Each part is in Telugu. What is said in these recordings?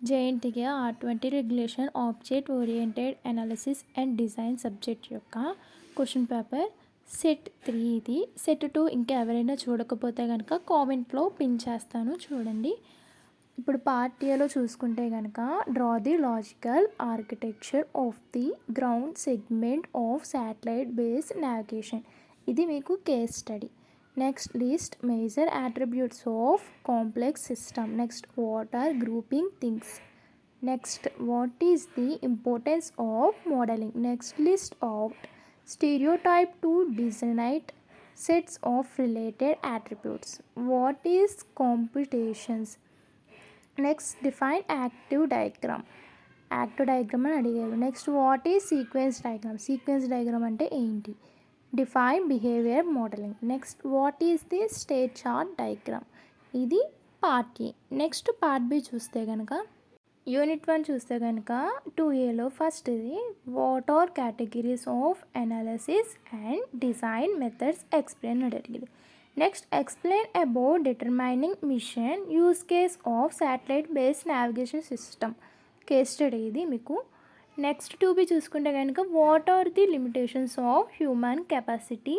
JNTK R20 regulation object oriented analysis and design subject యొక్క క్వశ్చన్ పేపర్ సెట్ 3 ఇది. సెట్ 2 ఇంకా ఎవరైనా చూడకపోతే కనుక కామెంట్లో పిన్ చేస్తాను చూడండి. ఇప్పుడు పార్ట్ ఏలో చూసుకుంటే కనుక draw the logical architecture of the ground segment of satellite based navigation. ఇది మీకు case study. Next, list major attributes of complex system. Next, what are grouping things? Next, what is the importance of modeling? Next, list out stereotype to designate sets of related attributes. What is computations? Next, define active diagram. Active diagram అని అడిగారు. Next what is sequence diagram. Sequence diagram అంటే ఏంటి? Define behaviour modelling. Next what is the state chart diagram. ఇది part A. Next part B చూస్తే కనుక యూనిట్ 1 చూస్తే కనుక 2ఏలో ఫస్ట్ ఇది what are categories of analysis and design methods explain అడిగారు. Next explain about determining mission use case of satellite based navigation system. Case study ఇది మీకు. నెక్స్ట్ 2B చూసుకుంటే కనుక what are the limitations of human capacity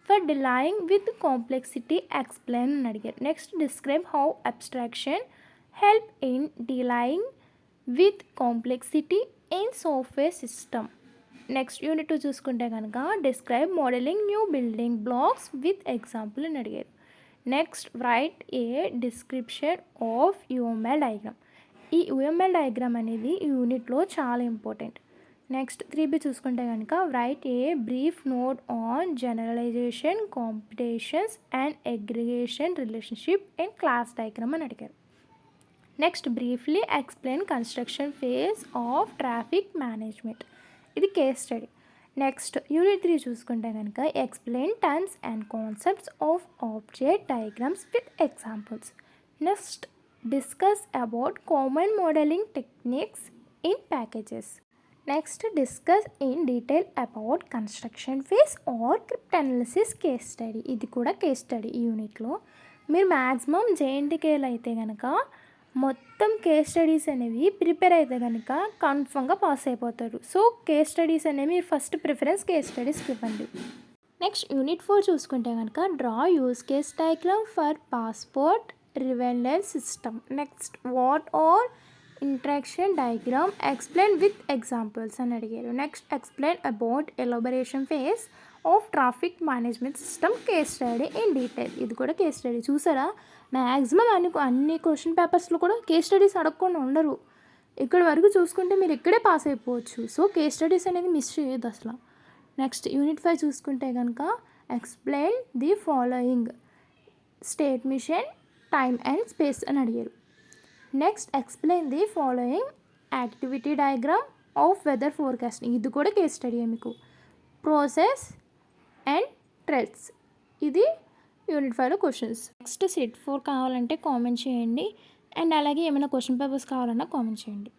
for delaying with complexity explain అని అడిగారు. Next describe how abstraction help in delaying with complexity in software system. Next unit 2 చూసుకుంటే కనుక describe modelling new building blocks with example అని అడిగారు. Next write a description of UML diagram. ఈ యూఎంఎల్ డయాగ్రామ్ అనేది ఈ యూనిట్లో చాలా ఇంపార్టెంట్. నెక్స్ట్ 3B చూసుకుంటే కనుక write a brief note on generalization computations and aggregation relationship in class diagram అని అడిగారు. Next briefly explain construction phase of traffic management. ఇది కేస్ స్టడీ. నెక్స్ట్ యూనిట్ 3 చూసుకుంటే కనుక explain terms and concepts of object diagrams with examples. Next discuss about common modeling techniques in packages. Next, discuss in detail about construction phase or cryptanalysis case study. ఇది కూడా కేస్ స్టడీ ఈ యూనిట్లో. మీరు మ్యాక్సిమం జేఎన్టీకేలో అయితే కనుక మొత్తం కేస్ స్టడీస్ అనేవి ప్రిపేర్ అయితే కనుక కన్ఫర్మ్గా పాస్ అయిపోతారు. సో కేస్ స్టడీస్ అనేవి మీరు ఫస్ట్ ప్రిఫరెన్స్ కేస్ స్టడీస్కి ఇవ్వండి. నెక్స్ట్ యూనిట్ 4 చూసుకుంటే కనుక draw use case diagram for passport residence system. Next what are interaction diagram explain with examples అని అడిగారు. Next explain about elaboration phase of traffic management system case study in detail. ఇది కూడా కేస్ స్టడీ. చూసారా మ్యాక్సిమం అన్ని క్వశ్చన్ పేపర్స్లో కూడా కేస్ స్టడీస్ అడగకుండా ఉండరు. ఇక్కడ వరకు చూసుకుంటే మీరు ఇక్కడే పాస్ అయిపోవచ్చు. సో కేస్ స్టడీస్ అనేది మిస్ చేయొద్దు అసలు. నెక్స్ట్ యూనిట్ 5 చూసుకుంటే కనుక explain the following state machine time and space అని అడిగారు. Next explain the following activity diagram of weather forecasting. ఇది కూడా కేస్ స్టడీ మీకు. Process and threads. ఇది యూనిట్ 5లో క్వశ్చన్స్. నెక్స్ట్ సెట్ 4 కావాలంటే కామెంట్ చేయండి. అండ్ అలాగే ఏమైనా క్వశ్చన్ పేపర్స్ కావాలన్నా కామెంట్ చేయండి.